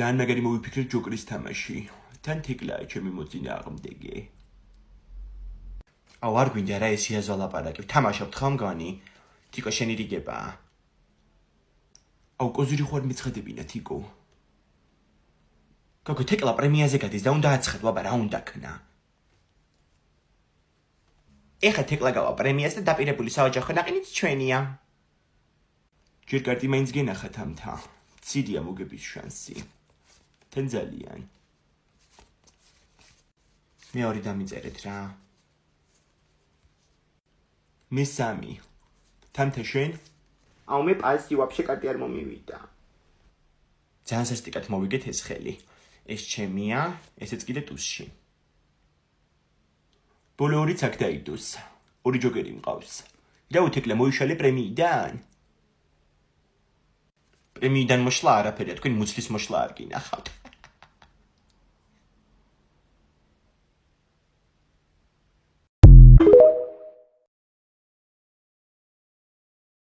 ძალიან მაგარი მოვიფიქრე ჯოკრის თამაში. თან თიკლაა ჩემი მოწინააღმდეგე. აუ არ გვინდა რა ეს იაზო ლაპარაკი. თამაშობთ ხომ მგონი? თიკო შენი რიგებაა. აუ კოზირი ხوار მიცხადებინა თიკო. გოგო თეკლა პრემიაზე გადის და უნდა აცხადო, აბა რა უნდა ქნა. ეხა თეკლა გავა პრემიას და დაპირებული საოჯახო ნაყინიც ჩვენია. ჯერ კარტი მაინც გენახათ ამთა. ციდია მოგების შანსი. თან ძალიან. მეორე დამიწერეთ რა. მესამი. თანთა შენ? აუ მე პასი ვაფშე კარტი არ მომივიდა. ძალიან სასტიკად მოვიგეთ ეს ხელი. ეს ჩემია, ესეც კიდე ტუსში. ბოლო ორიც აქ დაიდოს. ორი ჯოკერი მყავს. და უთეკლე მოიშალე პრემიიდან. პრემიიდან მოშლა არაფერია, თქვენ მუცლის მოშლა არ გინახავთ.